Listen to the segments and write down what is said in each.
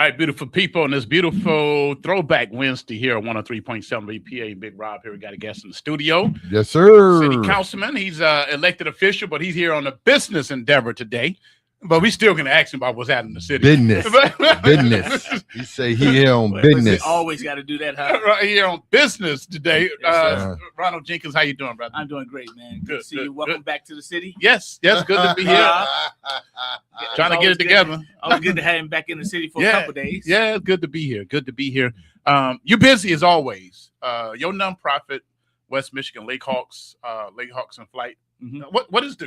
All right, beautiful people, on this beautiful throwback Wednesday here at 103.7 BPA. Big Rob here. We got a guest in the studio. Yes, sir. City councilman. He's elected official, but he's here on a business endeavor today. But we still going to ask him about what's happening in the city. Business. He say he here on business. Always got to do that, huh? Right here on business today. Ronald Jenkins, how you doing, brother? I'm doing great, man. Good to see you. Good. Welcome back to the city. Yes, good to be here. Trying to get it together. Always good to have him back in the city for a couple days. Yeah, it's good to be here. Good to be here. You're busy as always. Your nonprofit, West Michigan Lake Hawks in Flight. Mm-hmm. What is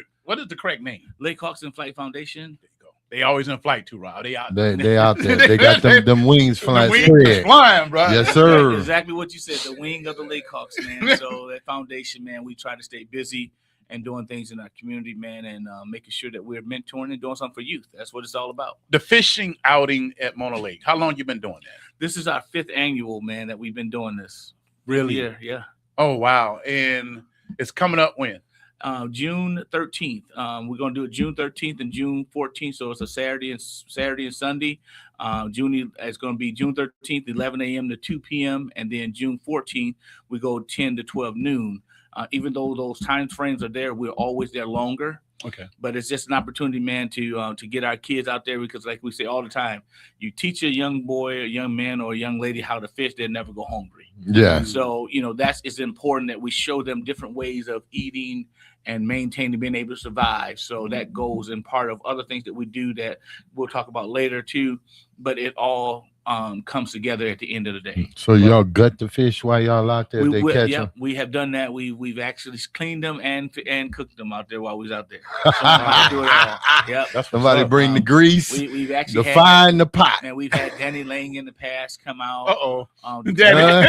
the correct name? Lake Hawks in Flight Foundation. There you go. They always in flight too, Rob. They out there. They out there. They got them wings flying. The wings flying, bro. Yes, sir. Exactly what you said. The wing of the Lake Hawks, man. So that foundation, man, we try to stay busy and doing things in our community, man, and making sure that we're mentoring and doing something for youth. That's what it's all about. The fishing outing at Mona Lake. How long you been doing that? This is our 5th annual, man, that we've been doing this. Really? Yeah. Oh, wow. And it's coming up when? June 13th. We're gonna do it June 13th and June 14th. So it's a Saturday and Sunday. June is gonna be June 13th, 11 a.m. to 2 p.m. and then June 14th we go 10 to 12 noon. Even though those time frames are there, we're always there longer. Okay. But it's just an opportunity, man, to get our kids out there, because like we say all the time, you teach a young boy, a young man, or a young lady how to fish, they'll never go hungry. Yeah. So, it's important that we show them different ways of eating and maintaining, being able to survive. So that goes in part of other things that we do that we'll talk about later too. But it all comes together at the end of the day. So y'all gut the fish while y'all out there? Catch them? We have done that. We've actually cleaned them and cooked them out there while we was out there. Do it all. Yep. Somebody bring the grease. We've actually the pot. And we've had Danny Lang in the past come out. Danny.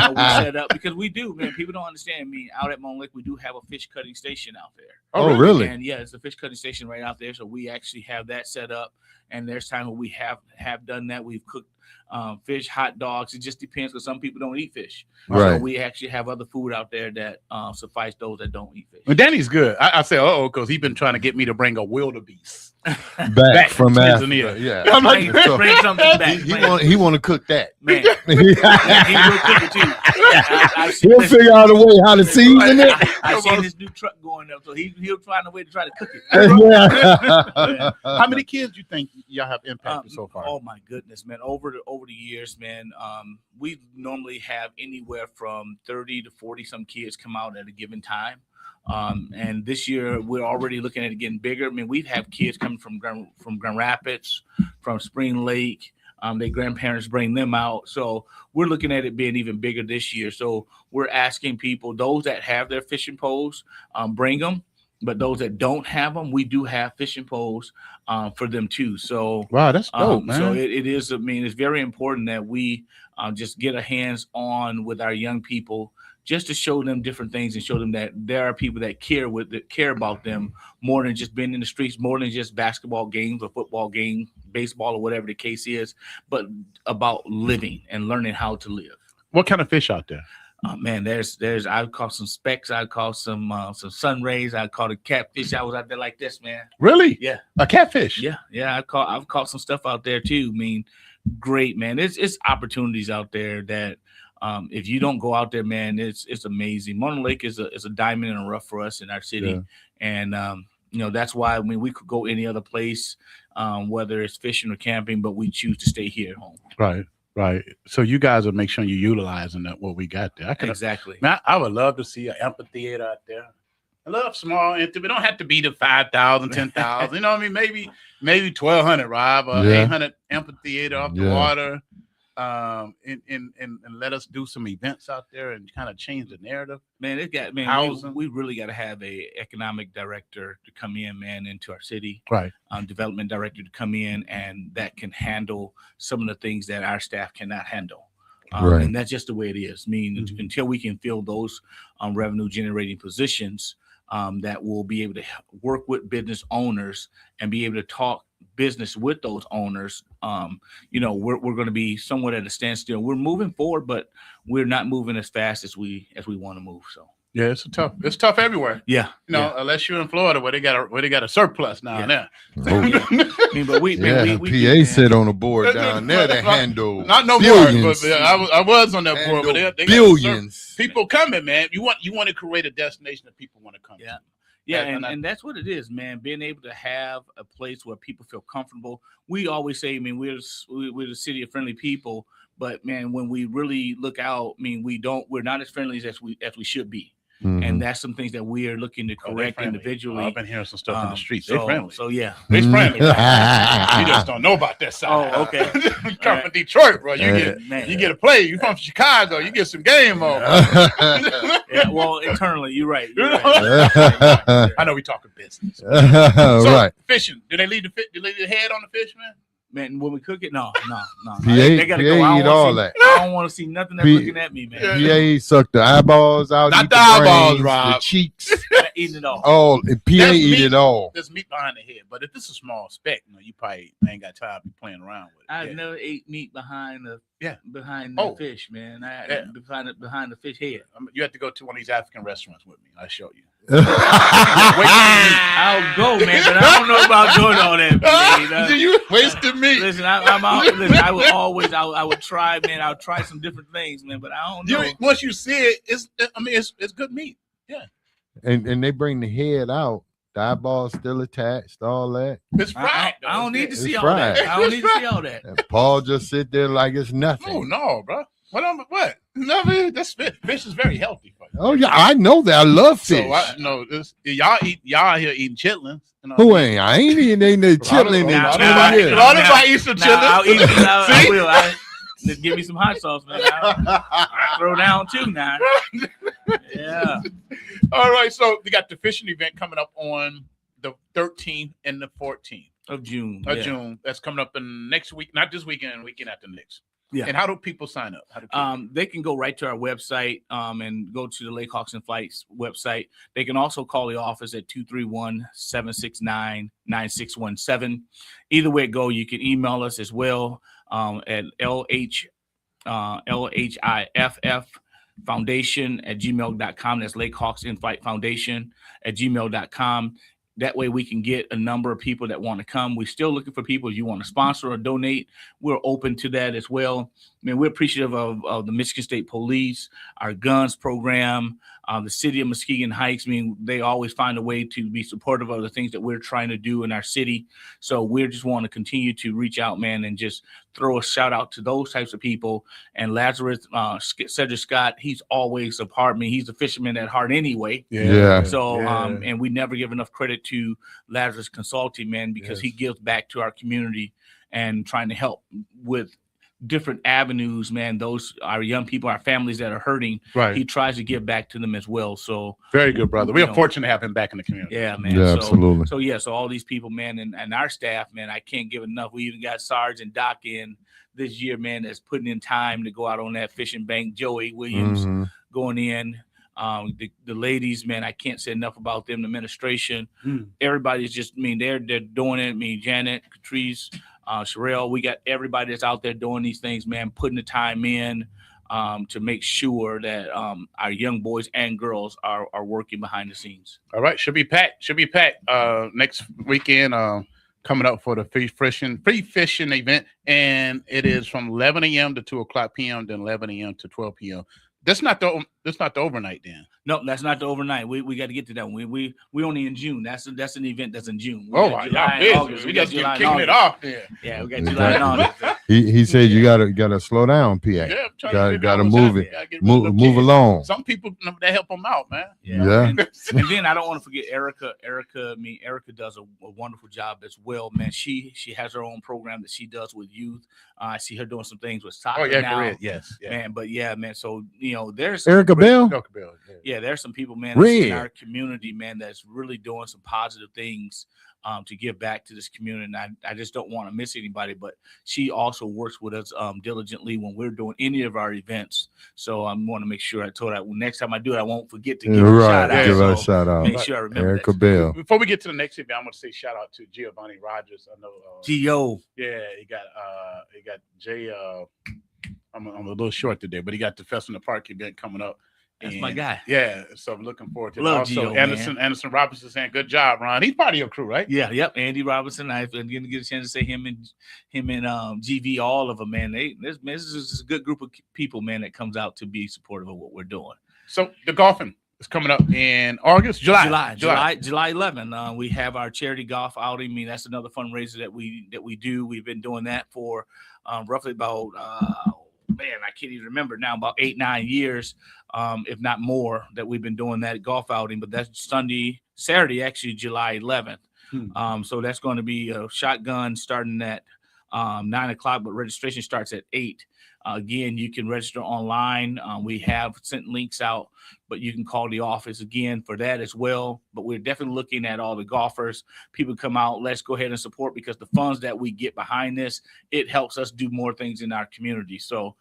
We set up because we do, man. People don't understand. I mean, out at Mona Lake, we do have a fish cutting station out there. Oh, really? And yeah, it's a fish cutting station right out there. So we actually have that set up. And there's times when we have done that. We've cooked fish, hot dogs. It just depends, because some people don't eat fish. Right. So we actually have other food out there that suffice those that don't eat fish. Well, Danny's good. I say, because he's been trying to get me to bring a wildebeest back from Africa. Yeah. I'm like, bring something back. He want to cook that. Man. He will cook it too. He'll figure out a way how to season it. I've seen this new truck going up, so he'll find a way to try to cook it. Yeah. How many kids do you think y'all have impacted so far? Oh my goodness, man! Over the years, man, we normally have anywhere from 30 to 40 some kids come out at a given time. And this year we're already looking at it getting bigger. I mean, we've had kids coming from Grand Rapids, from Spring Lake. Their grandparents bring them out. So we're looking at it being even bigger this year. So we're asking people, those that have their fishing poles, bring them. But those that don't have them, we do have fishing poles for them too. So wow, that's dope, man. So it is. I mean, it's very important that we just get our hands on with our young people, just to show them different things and show them that there are people that care about them more than just being in the streets, more than just basketball games or football games, baseball or whatever the case is, but about living and learning how to live. What kind of fish out there? Man, there's I'd call some specks, I'd call some sun rays, I'd call the catfish. I was out there like this, man. Really? Yeah. A catfish? Yeah. I've caught some stuff out there too. I mean, great, man. It's opportunities out there that if you don't go out there, man, it's amazing. Mona Lake is a diamond in the rough for us in our city. Yeah. And that's why, I mean, we could go any other place, whether it's fishing or camping, but we choose to stay here at home. Right. So you guys will make sure you're utilizing what we got there. Exactly. Man, I would love to see an amphitheater out there. I love small amphitheater. It don't have to be the 5,000, 10,000. You know what I mean? Maybe 1,200, Rob, or 800 amphitheater off the water. And let us do some events out there and kind of change the narrative. Man, we really got to have a economic director to come in, man, into our city. Right. Development director to come in, and that can handle some of the things that our staff cannot handle. Right. And that's just the way it is. I mean, until we can fill those revenue generating positions, that will be able to work with business owners and be able to talk business with those owners, we're going to be somewhat at a standstill. We're moving forward, but we're not moving as fast as we want to move. So Yeah, it's tough everywhere. Yeah, You know, unless you're in Florida where they got a surplus now and there. Oh, I mean, but we PA sit on the board down there to handle not no billions. more, but I was on that board, but they billions. People coming, man. You want to create a destination that people want to come to. Yeah, and that's what it is, man. Being able to have a place where people feel comfortable. We always say, I mean, we're the city of friendly people, but man, when we really look out, I mean, we're not as friendly as we should be. Mm-hmm. And that's some things that we are looking to correct individually. I've been hearing some stuff in the streets. They're friendly. So yeah, they're friendly. You just don't know about that side. Oh, okay. You come from Detroit, bro. You get a play. You from Chicago. You get some game on. Yeah, well, internally, you're right. I know we talking business. So, right. Fishing. Do they leave the head on the fish, man? Man, when we cook it, no. They gotta go. I don't want to see nothing that's looking at me, man. PA suck the eyeballs out. Not the eyeballs, Rob. The cheeks. Eating it all. Oh, PA eat it all. There's meat behind the head, but if this is a small speck, you probably ain't got time to be playing around with it. I've never ate meat behind the fish, man. Behind the fish head. You have to go to one of these African restaurants with me. I'll show you. I'll go, man, but I don't know about doing all that. You wasted me. Listen, I would try, man. I'll try some different things, man, but I don't know. Once you see it, it's good meat. Yeah. And they bring the head out. The eyeballs still attached, all that. It's fried. I don't need to see all that. I don't need to see all that. And Paul just sit there like it's nothing. Oh no, bro. What? No, this fish is very healthy for you. Oh yeah, I know that. I love fish. So y'all here eating chitlins. Who ain't? I ain't eating no chitlin in 20 years. Everybody eat some chitlins. I will. Just give me some hot sauce, man. I'll throw down too now. Yeah. All right. So we got the fishing event coming up on the 13th and the 14th of June. June. That's coming up in next week, not this weekend, weekend after next. Yeah. And how do people sign up? They can go right to our website and go to the Lake Hawks and Flights website. They can also call the office at 231-769-9617. Either way it go, you can email us as well at LHIFF Foundation at gmail.com. That's Lake Hawks in Flight Foundation at gmail.com. That way we can get a number of people that want to come. We're still looking for people. If you want to sponsor or donate, we're open to that as well. I mean, we're appreciative of the Michigan State Police, our guns program, the city of Muskegon Heights. I mean, they always find a way to be supportive of the things that we're trying to do in our city. So we just want to continue to reach out, man, and just throw a shout out to those types of people. And Lazarus, Cedric Scott, he's always a part of me. He's a fisherman at heart anyway. Yeah. So, and we never give enough credit to Lazarus Consulting, man, because he gives back to our community and trying to help with different avenues, man. Those our young people, our families that are hurting. Right. He tries to give back to them as well. So very good, brother. We are fortunate to have him back in the community. Yeah, man. Yeah, absolutely. So all these people, man, and our staff, man, I can't give enough. We even got Sarge and Doc in this year, man, that's putting in time to go out on that fishing bank. Joey Williams going in. The ladies, man, I can't say enough about them. The administration, everybody's just, I mean, they're doing it. I mean, Janet, Catrice, Sherelle, we got everybody that's out there doing these things, man, putting the time in to make sure that our young boys and girls are working behind the scenes. All right, should be packed. Next weekend, coming up for the free fishing event, and it is from 11 a.m. to 2:00 p.m. then 11 a.m. to 12 p.m. That's not the overnight then. No, that's not the overnight. We got to get to that one. We only in June. That's an event that's in June. We got July kicking it off there. Yeah, we got July and August. He said you gotta slow down, PA. Yeah, gotta move it. Move along. Some people they help them out, man. Yeah. And then I don't want to forget Erica. Erica does a wonderful job as well, man. She has her own program that she does with youth. I see her doing some things with soccer now. Correct. Yes, man. But yeah, man. So there's Erica Bell. Yeah, there's some people, man, that's in our community, man, that's really doing some positive things to give back to this community. And I just don't want to miss anybody, but she also works with us diligently when we're doing any of our events. So I want to make sure I told her next time I do it, I won't forget to give her a shout out. Give her a shout out. Make sure I remember Erica Bell. Before we get to the next event, I'm going to say shout out to Giovanni Rogers. I know. Gio. Yeah, he got Jay. I'm a little short today, but he got the Fest in the Park event coming up. That's my guy. Yeah, so I'm looking forward to it. Love Also, Gio, Anderson Robinson saying, "Good job, Ron." He's part of your crew, right? Yeah, yep. Andy Robinson. I didn't get a chance to say him and GV, all of them, man. This is a good group of people, man, that comes out to be supportive of what we're doing. So the golfing is coming up in August, July 11. We have our charity golf outing. I mean, that's another fundraiser that we do. We've been doing that for roughly about I can't even remember now, about 8-9 years, if not more, that we've been doing that golf outing. But that's Saturday, actually, July 11th. So that's going to be a shotgun starting at 9:00, but registration starts at 8. Again, you can register online. We have sent links out, but you can call the office again for that as well. But we're definitely looking at all the golfers. People come out. Let's go ahead and support, because the funds that we get behind this, it helps us do more things in our community. So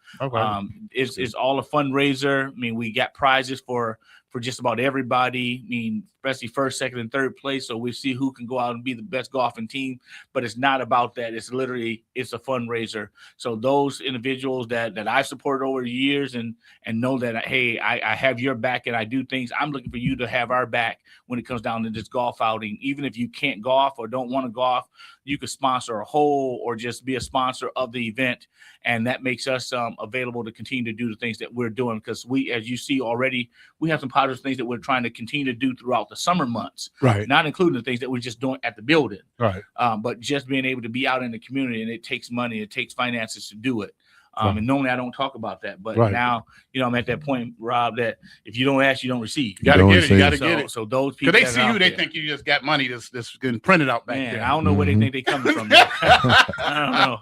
it's all a fundraiser. I mean, we got prizes for just about everybody. I mean, especially first, second, and third place. So we see who can go out and be the best golfing team. But it's not about that. It's a fundraiser. So those individuals that I've supported over the years and know that, hey, I have your back and I do things. I'm looking for you to have our back when it comes down to this golf outing. Even if you can't golf or don't want to golf, you could sponsor a hole or just be a sponsor of the event. And that makes us available to continue to do the things that we're doing, because we, as you see already, we have some positive things that we're trying to continue to do throughout the summer months, right? Not including the things that we're just doing at the building, right? But just being able to be out in the community, and it takes money, it takes finances to do it. And normally I don't talk about that, but now, I'm at that point, Rob, that if you don't ask, you don't receive. You gotta get it. You gotta get it. So those people, because they see you, they think you just got money that's getting printed out back there. I don't know where they think they coming from. I don't know.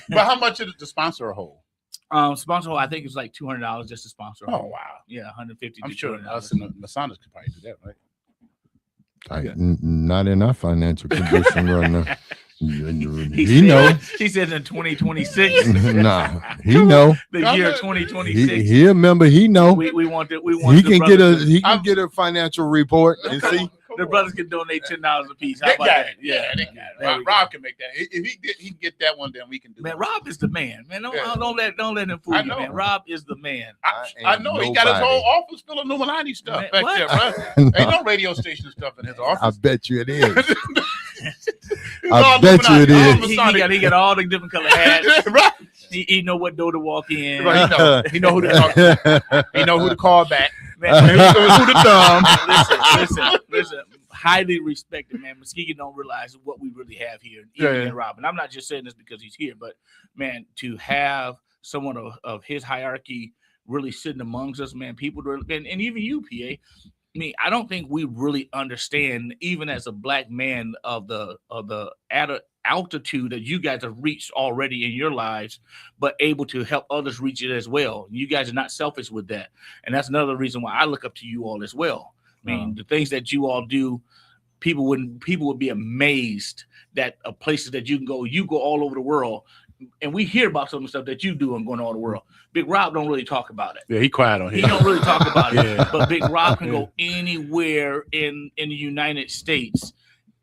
But how much is it to sponsor a hole? Sponsor hole, I think it's like $200 just to sponsor a hole. Oh wow. Yeah, 150. I'm sure us and the Masonics could probably do that, right? Not in our financial condition right now. He said in 2026. Nah, he know the year 2026. He remember. He know. We want it. He can get a financial report and see. The brothers can donate $10 a piece. How They about got that? it. Yeah, they got it. Rob can make that. If he can get that one, then we can do. Man, it. Rob is the man. Man, don't let him fool you, man. Rob is the man. I know he got his whole office full of Numalani stuff back there, bro. Ain't no radio station stuff in his office. I bet you it is. I bet you it is. He got all the different color hats. Right. He know what door to walk in. Right, he know who to talk to. He know who to call back. Man, who to thumb. Listen. Highly respected, man. Muskegon don't realize what we really have here, even in Rob. And I'm not just saying this because he's here, but man, to have someone of his hierarchy really sitting amongst us, man, people, and even you, PA. I mean, I don't think we really understand, even as a black man, of the altitude that you guys have reached already in your lives, but able to help others reach it as well. You guys are not selfish with that, and that's another reason why I look up to you all as well. I mean, the things that you all do, people would be amazed that places that you go all over the world, and we hear about some of the stuff that you do and going all over the world. Big Rob don't really talk about it. Yeah, he quiet on here. He don't really talk about it. But Big Rob can go anywhere in the United States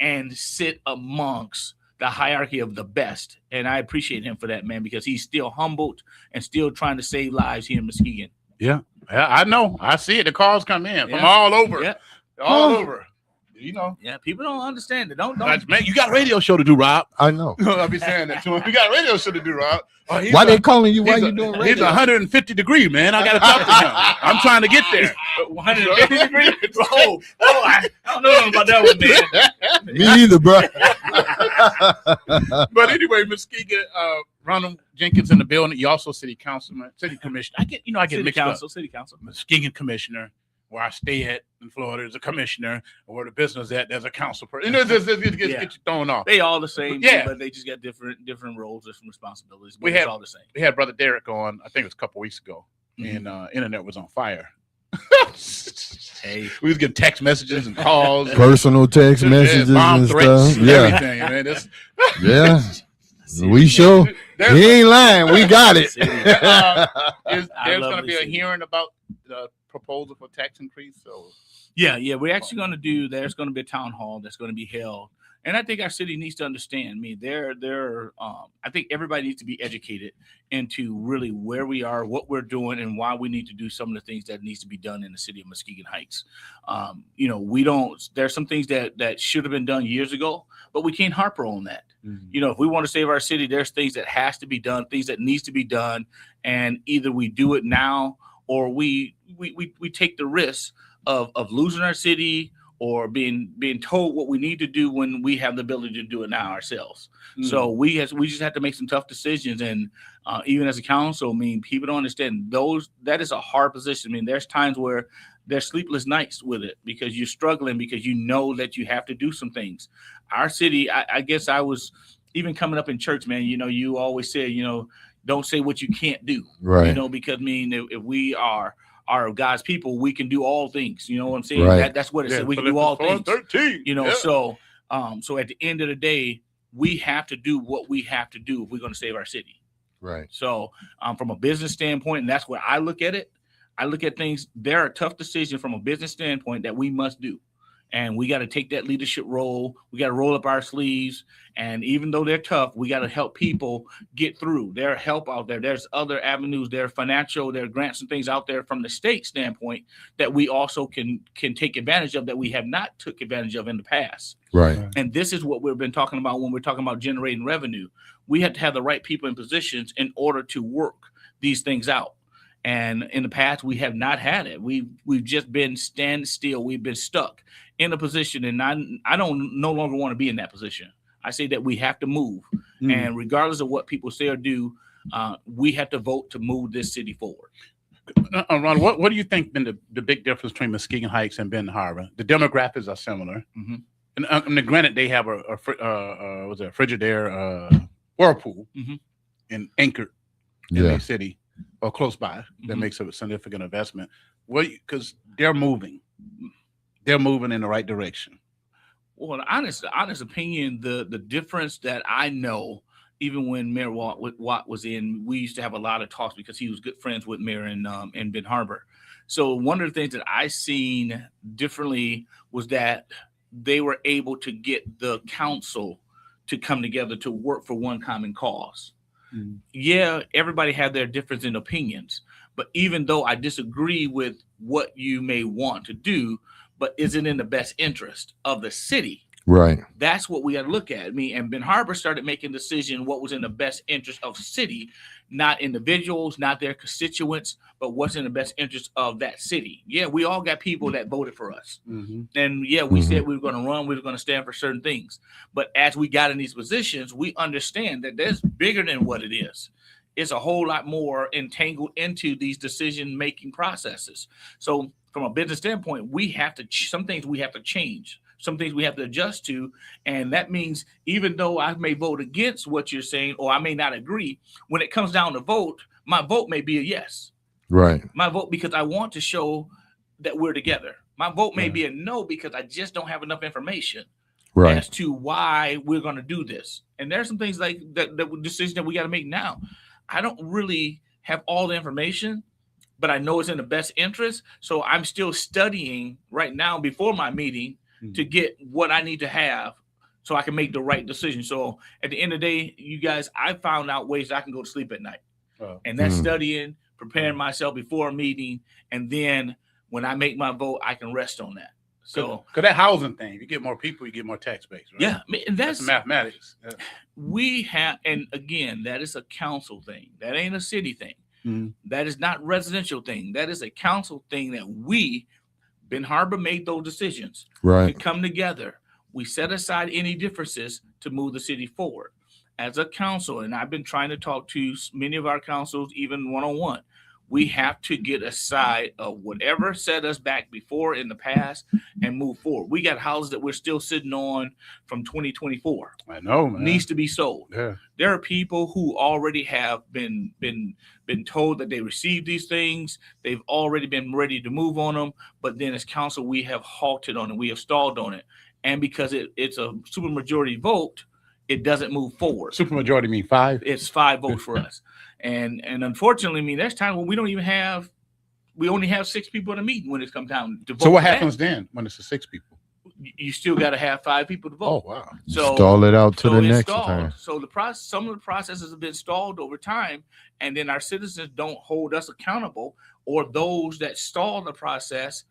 and sit amongst the hierarchy of the best. And I appreciate him for that, man, because he's still humbled and still trying to save lives here in Muskegon. Yeah, I know. I see it. The calls come in from all over. All over. Yeah, people don't understand it. Don't. Man, you got a radio show to do, Rob. I know. I'll be saying that to him. You got a radio show to do, Rob. Why they calling you? Why you doing radio? He's 150 degree, man. I got to talk to him. I'm trying to get there. 150 degrees? I don't know about that one, man. Me either, bro. But anyway, Muskegon, Ronald Jenkins in the building. You also city councilman, city commissioner. I get mixed up. City council. Muskegon commissioner. Where I stay at in Florida is a commissioner, and where the business at, there's a council person. Get you thrown off. They all the same, but they just got different roles, different responsibilities. But it's all the same. We had Brother Derek on, I think it was a couple weeks ago, and internet was on fire. Hey, we was getting text messages and calls, personal text messages, bomb and threats, stuff. Everything, man. We sure he ain't lying. We got it. There's going to be a hearing about the proposal for tax increase. So yeah, we're actually going to there's going to be a town hall that's going to be held, And I think our city needs to understand. I mean, I think everybody needs to be educated into really where we are, what we're doing, and why we need to do some of the things that needs to be done in the city of Muskegon Heights. There's some things that should have been done years ago, but we can't harper on that. Mhm. If we want to save our city, there's things that has to be done, things that needs to be done, and either we do it now or we take the risk of losing our city or being told what we need to do when we have the ability to do it now ourselves. So we just have to make some tough decisions. And even as a council, I mean, people don't understand that is a hard position. I mean, there's times where there's sleepless nights with it because you're struggling because you know that you have to do some things. Our city, I guess I was even coming up in church, man, you always say, don't say what you can't do, Right. Because I mean, if we are God's people, we can do all things. You know what I'm saying? Right. That's what it says. We can do all things. 13, So at the end of the day, we have to do what we have to do if we're going to save our city. Right. So from a business standpoint, and that's where I look at it. I look at things. There are tough decisions from a business standpoint that we must do. And we got to take that leadership role. We got to roll up our sleeves. And even though they're tough, we got to help people get through. There are help out there. There's other avenues. There are financial, there are grants and things out there from the state standpoint that we also can take advantage of that we have not took advantage of in the past. Right. And this is what we've been talking about when we're talking about generating revenue. We have to have the right people in positions in order to work these things out. And in the past, we have not had it. We've just been stand still. We've been stuck in a position, and I don't no longer want to be in that position. I say that we have to move, and regardless of what people say or do, we have to vote to move this city forward. Ron, what do you think been the big difference between Muskegon Heights and Benton Harbor? The demographics are similar, and granted, they have a Frigidaire Whirlpool in Anchor in the city or close by that makes a significant investment. Because they're moving in the right direction. Well, honest opinion, the difference that I know, even when Mayor Watt was in, we used to have a lot of talks because he was good friends with Mayor in Benton Harbor. So one of the things that I seen differently was that they were able to get the council to come together to work for one common cause. Yeah, everybody had their difference in opinions, but even though I disagree with what you may want to do, but is it in the best interest of the city? Right. That's what we got to look at. And Ben Harbor started making decision what was in the best interest of city, not individuals, not their constituents, but what's in the best interest of that city. Yeah, we all got people that voted for us. And yeah, we said we were going to run, we were going to stand for certain things. But as we got in these positions, we understand that there's bigger than what it is. It's a whole lot more entangled into these decision-making processes. So from a business standpoint, we have to, some things we have to change. Some things we have to adjust to. And that means even though I may vote against what you're saying, or I may not agree, when it comes down to vote, my vote may be a yes. Right. My vote because I want to show that we're together. My vote may be a no because I just don't have enough information as to why we're going to do this. And there's some things like that decision that we got to make now. I don't really have all the information, but I know it's in the best interest. So I'm still studying right now before my meeting to get what I need to have so I can make the right decision. So at the end of the day, you guys, I found out ways I can go to sleep at night. And that's studying, preparing myself before a meeting. And then when I make my vote, I can rest on that. So, because that housing thing, you get more people, you get more tax base, right? Yeah, and that's mathematics. We have, and again, that is a council thing. That ain't a city thing. That is not residential thing. That is a council thing that we, Ben Harbor, made those decisions. We come together. We set aside any differences to move the city forward. As a council, and I've been trying to talk to many of our councils, even one-on-one, we have to get aside of whatever set us back before in the past and move forward. We got houses that we're still sitting on from 2024. I know, man. Needs to be sold. Yeah. There are people who already have been told that they received these things. They've already been ready to move on them. But then as council, we have halted on it. We have stalled on it. And because it's a supermajority vote, it doesn't move forward. Supermajority mean 5? It's 5 votes for us. And unfortunately, I mean, there's times when we only have 6 people in a meeting when it comes down to vote. So what happens then when it's the 6 people? you still got to have 5 people to vote. Oh wow! So stall it out to the it's next stalled. time. So some of the processes have been stalled over time, and then our citizens don't hold us accountable, or those that stall the process,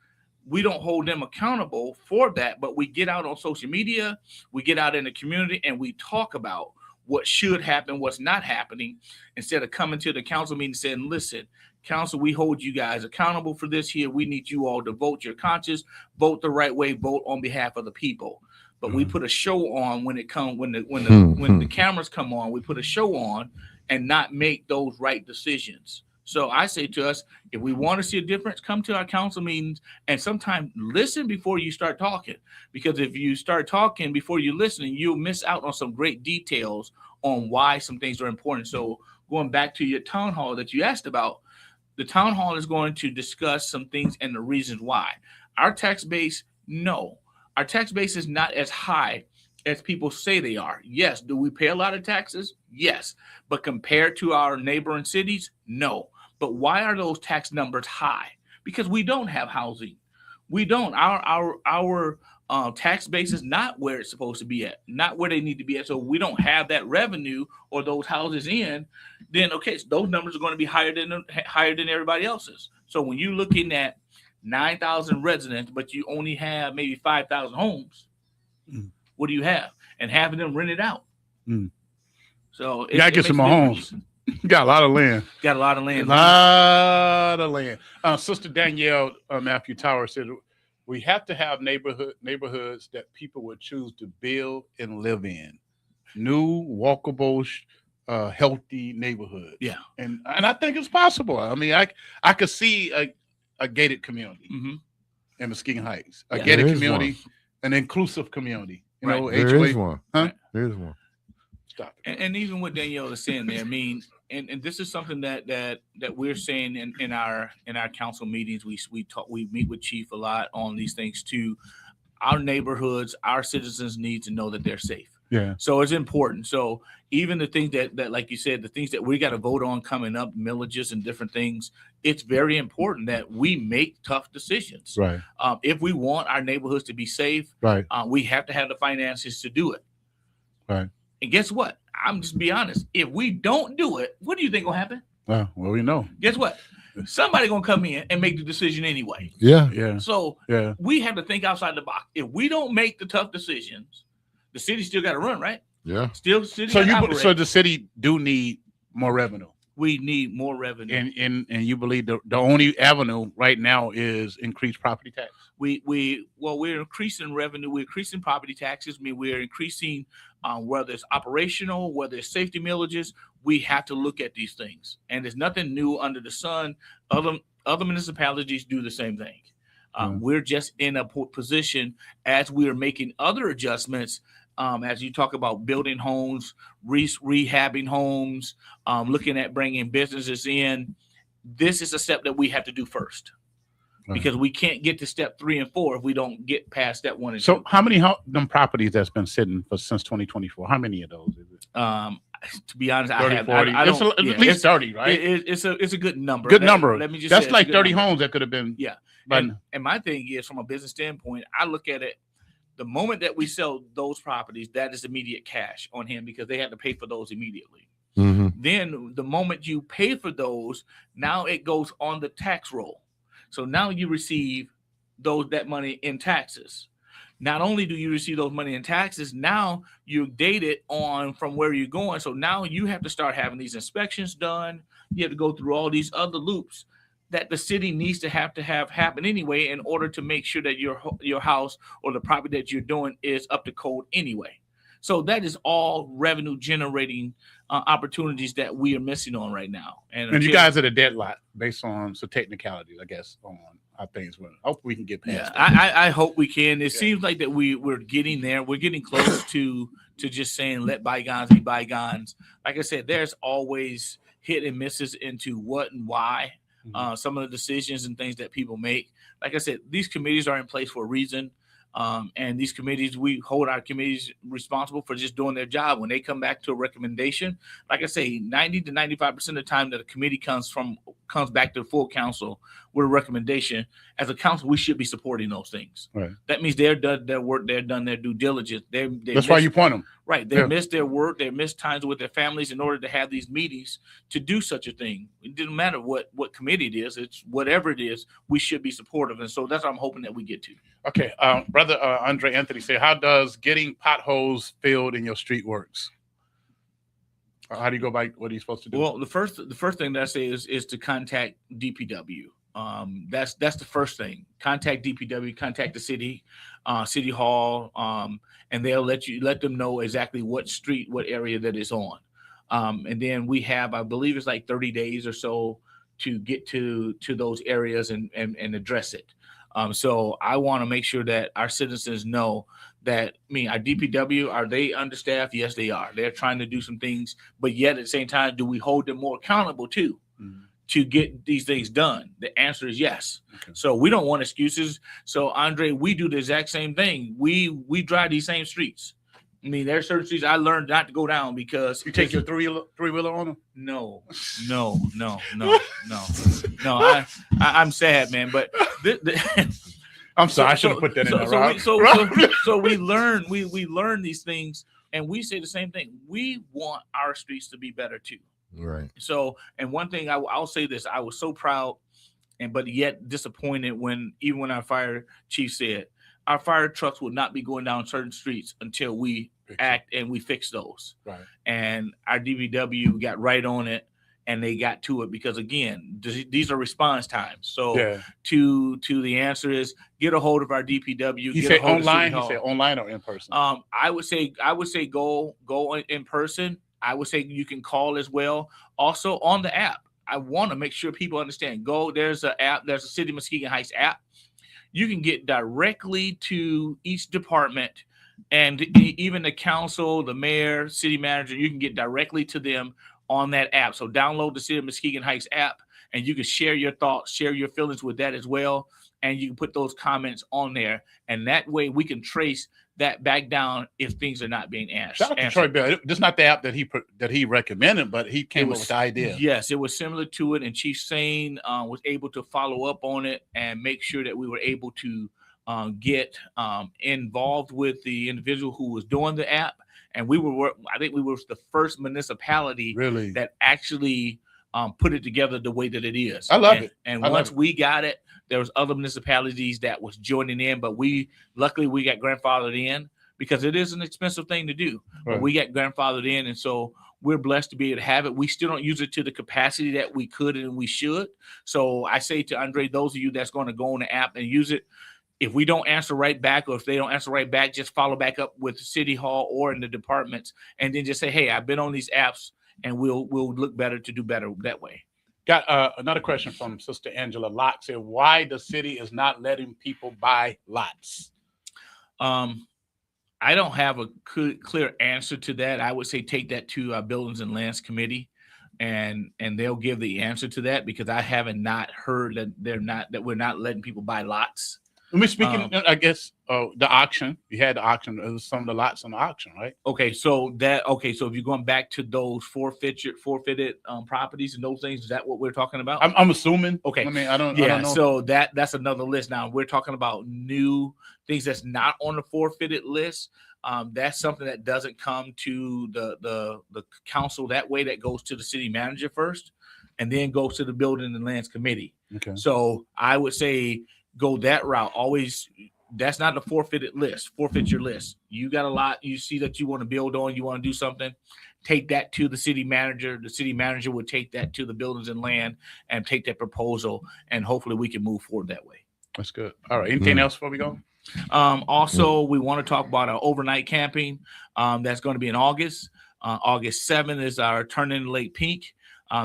we don't hold them accountable for that. But we get out on social media, we get out in the community, and we talk about what should happen, what's not happening, instead of coming to the council meeting saying, listen, council, we hold you guys accountable for this here. We need you all to vote your conscience, vote the right way, vote on behalf of the people. But we put a show on when the cameras come on, we put a show on and not make those right decisions. So I say to us, if we want to see a difference, come to our council meetings and sometimes listen before you start talking. Because if you start talking before you listen, you'll miss out on some great details on why some things are important. So going back to your town hall that you asked about, the town hall is going to discuss some things and the reasons why. Our tax base, no. Our tax base is not as high as people say they are. Yes. Do we pay a lot of taxes? Yes. But compared to our neighboring cities, no. But why are those tax numbers high? Because we don't have housing. We don't. Our tax base is not where it's supposed to be at, not where they need to be at. So we don't have that revenue or those houses in. Then okay, so those numbers are going to be higher than everybody else's. So when you're looking at 9,000 residents, but you only have maybe 5,000 homes, what do you have? And having them rented out. So you gotta get some more homes. You got a lot of land. Got a lot of land. A lot of land. Sister Danielle Matthew Tower said we have to have neighborhoods that people would choose to build and live in. New, walkable, healthy neighborhood. Yeah. And I think it's possible. I mean, I could see a gated community in Muskegon Heights. A gated community, an inclusive community. You know, there is one. Huh? There is one. Stop it. And even what Danielle is saying there, I mean, and this is something that we're saying in our council meetings. We meet with Chief a lot on these things too. Our neighborhoods, our citizens need to know that they're safe. Yeah. So it's important. So even the things that like you said, the things that we got to vote on coming up, millages and different things, it's very important that we make tough decisions. Right. If we want our neighborhoods to be safe, right, we have to have the finances to do it. Right. And guess what? I'm just be honest. If we don't do it, what do you think will happen? Well, we know. Guess what? Somebody gonna come in and make the decision anyway. Yeah. Yeah. So we have to think outside the box. If we don't make the tough decisions, the city still got to run, right? Yeah. Still, city. So the city do need more revenue. We need more revenue. And you believe the only avenue right now is increased property tax? We're increasing revenue. We're increasing property taxes. I mean, we're increasing whether it's operational, whether it's safety millages. We have to look at these things, and there's nothing new under the sun. Other municipalities do the same thing. We're just in a position as we are making other adjustments. As you talk about building homes, rehabbing homes, looking at bringing businesses in, this is a step that we have to do first, because we can't get to step 3 and 4 if we don't get past step 1 and 2. So how many them properties that's been sitting since 2024? How many of those is it? To be honest, 30, I have 40. I don't, at least 30, right? It's a good number. Good number. Let me just that's say like 30 number. homes that could have been. Yeah. But, and my thing is, from a business standpoint, I look at it. The moment that we sell those properties, that is immediate cash on him, because they had to pay for those immediately. Then the moment you pay for those, now it goes on the tax roll. So now you receive that money in taxes. Not only do you receive those money in taxes, now you're dated on from where you're going. So now you have to start having these inspections done. You have to go through all these other loops that the city needs to have happen anyway, in order to make sure that your house or the property that you're doing is up to code anyway. So that is all revenue generating opportunities that we are missing on right now. And you guys are the deadlock based on some technicalities, I guess, on how things went. Hope we can get past that. I hope we can. It seems like that we're getting there. We're getting close to just saying let bygones be bygones. Like I said, there's always hit and misses into what and why. Some of the decisions and things that people make. Like I said, these committees are in place for a reason. And these committees, we hold our committees responsible for just doing their job. When they come back to a recommendation, like I say, 90 to 95% of the time that a committee comes from comes back to the full council with a recommendation, as a council, we should be supporting those things. Right. That means they're done their work, they're done their due diligence. That's why you point them. Right. They missed their work, they missed times with their families in order to have these meetings to do such a thing. It didn't matter what committee it is, it's whatever it is, we should be supportive. And so that's what I'm hoping that we get to. Okay. Brother Andre Anthony said, how does getting potholes filled in your street works? How do you go by what are you supposed to do? Well, the first thing that I say is to contact DPW. That's the first thing. Contact DPW, contact the city hall, and they'll let them know exactly what street, what area that is on. And then we have, I believe it's like 30 days or so to get to those areas and address it. So I want to make sure that our citizens know that, our DPW, are they understaffed? Yes, they are. They're trying to do some things, but yet at the same time, do we hold them more accountable too? Mm-hmm. To get these things done? The answer is yes. Okay. So we don't want excuses. So Andre, we do the exact same thing. We drive these same streets. There are certain streets I learned not to go down because you take your three-wheeler on them. No. I'm sad, man. But I'm sorry, I should have put that in there. So we learn these things, and we say the same thing. We want our streets to be better too. Right. So, and one thing I'll say this: I was so proud, but yet disappointed when our fire chief said our fire trucks would not be going down certain streets until we act and we fix those. Right. And our DPW got right on it, and they got to it because, again, these are response times. So to the answer is get a hold of our DPW. You say online? You say online or in person? I would say go in person. I would say you can call as well. Also on the app. I want to make sure people understand. There's an app. There's a City of Muskegon Heights app. You can get directly to each department, and even the council, the mayor, city manager, you can get directly to them on that app. So download the City of Muskegon Heights app, and you can share your thoughts, share your feelings with that as well. And you can put those comments on there. And that way we can trace that back down if things are not being answered. Shout out to Troy Bell. This is not the app that he recommended, but he came up with the idea. Yes, it was similar to it. And Chief Sane was able to follow up on it and make sure that we were able to get involved with the individual who was doing the app. And I think we were the first municipality that actually put it together the way that it is. I love it. And once we got it, there was other municipalities that was joining in, but luckily we got grandfathered in because it is an expensive thing to do. Right. But we got grandfathered in, and so we're blessed to be able to have it. We still don't use it to the capacity that we could and we should. So I say to Andre, those of you that's going to go on the app and use it, if we don't answer right back, or if they don't answer right back, just follow back up with City Hall or in the departments, and then just say, hey, I've been on these apps, and we'll look better to do better that way. Got another question from Sister Angela Locke. Said, why the city is not letting people buy lots? I don't have a clear answer to that. I would say take that to our Buildings and Lands Committee, and they'll give the answer to that, because I haven't not heard that we're not letting people buy lots. Let me speak. I guess the auction. You had the auction. It was some of the lots on the auction, right? Okay, so if you're going back to those forfeited properties and those things, is that what we're talking about? I'm assuming. Okay, I don't know. So that's another list. Now we're talking about new things that's not on the forfeited list. That's something that doesn't come to the council that way. That goes to the city manager first, and then goes to the Building and Lands Committee. Okay. So I would say go that route. Always, that's not the forfeited list. Forfeit your list. You got a lot you see that you want to build on, you want to do something, take that to the city manager. The city manager would take that to the Buildings and Land and take that proposal, and hopefully we can move forward that way. That's good. All right. Anything else before we go? Also, we want to talk about our overnight camping. That's going to be in August. August 7th is our Turn in the Lake Pink.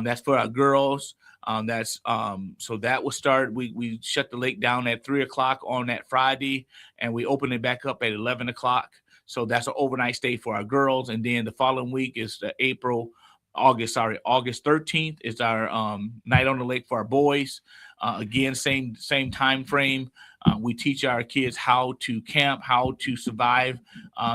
That's for our girls. So that will start. We shut the lake down at 3:00 on that Friday, and we open it back up at 11:00. So that's an overnight stay for our girls. And then the following week is August 13th is our night on the lake for our boys. Again, same time frame. We teach our kids how to camp, how to survive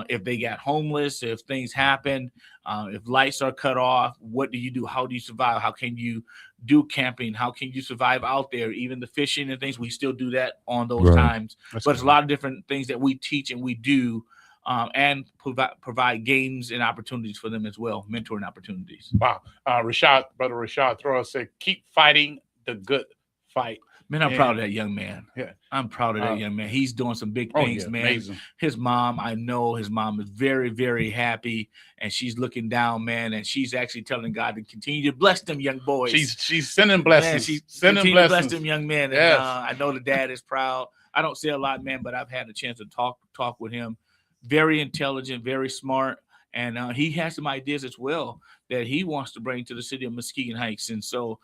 if they got homeless, if things happen, if lights are cut off. What do you do? How do you survive? How can you do camping? How can you survive out there? Even the fishing and things, we still do that on those times. That's but it's a lot of different things that we teach and we do, and provide games and opportunities for them as well, mentoring opportunities. Wow. Brother Rashad Thrower said, keep fighting the good fight. Man, I'm proud of that young man. Yeah. I'm proud of that young man. He's doing some big things, man. Amazing. His mom, I know his mom is very, very happy, and she's looking down, man, and she's actually telling God to continue to bless them young boys. She's sending blessings. Man, she's sending blessings. blessings. Bless them young men. Yes. And, I know the dad is proud. I don't say a lot, man, but I've had a chance to talk with him. Very intelligent, very smart, and he has some ideas as well that he wants to bring to the city of Muskegon Heights. And so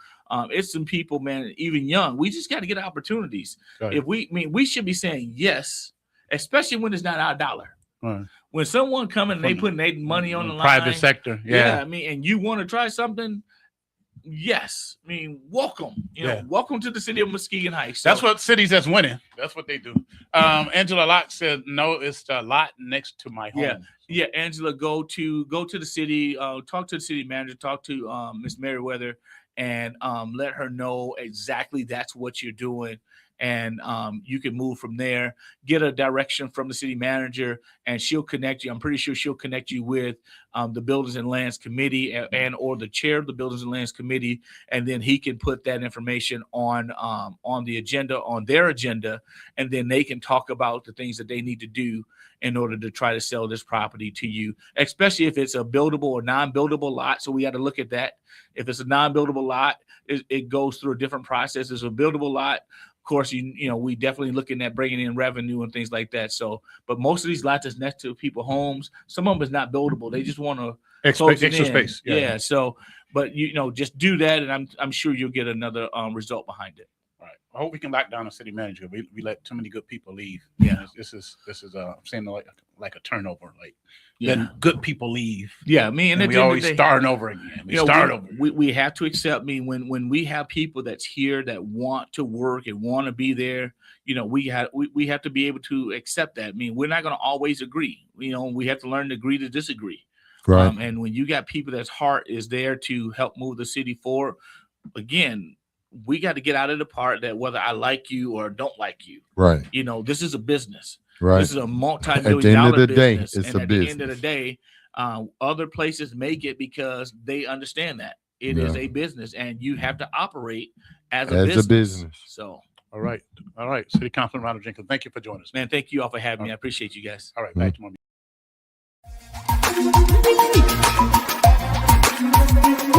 it's some people, man, even young. We just got to get opportunities. If we should be saying yes, especially when it's not our dollar. Right. When someone coming and they putting their money on the line, private sector, I mean, and you want to try something. Yes, I mean, welcome. Welcome to the city of Muskegon Heights. So, that's what cities that's winning. That's what they do. Angela Locke said, "No, it's the lot next to my home." Yeah. Angela, go to the city. Talk to the city manager. Talk to Miss Merriweather, and let her know exactly that's what you're doing. And you can move from there, get a direction from the city manager, and she'll connect you. I'm pretty sure she'll connect you with the Buildings and Lands Committee and or the chair of the Buildings and Lands Committee, and then he can put that information on the agenda, on their agenda, and then they can talk about the things that they need to do in order to try to sell this property to you, especially if it's a buildable or non-buildable lot. So we got to look at that. If it's a non-buildable lot, it goes through a different process. It's a buildable lot. Of course, we definitely looking at bringing in revenue and things like that. So, but most of these lots is next to people's homes. Some of them is not buildable. They just want to extra space. Yeah. So, but just do that, and I'm sure you'll get another result behind it. All right. I hope we can lock down the city manager. We let too many good people leave. Yeah. This is I'm saying like a turnover. Then good people leave. Yeah, and we always starting over again. We have to accept when we have people that's here that want to work and want to be there. We have to be able to accept that. We're not going to always agree. We have to learn to agree to disagree. Right. And when you got people that's heart is there to help move the city forward, again, we got to get out of the part that whether I like you or don't like you. Right. This is a business. Right. This is a multi-million-dollar business. It's and a at business. the end of the day, other places make it because they understand that it is a business, and you have to operate as a business. So, all right, City Councilman Ronald Jenkins, thank you for joining us, man. Thank you all for having me. I appreciate you guys. All right, back to more.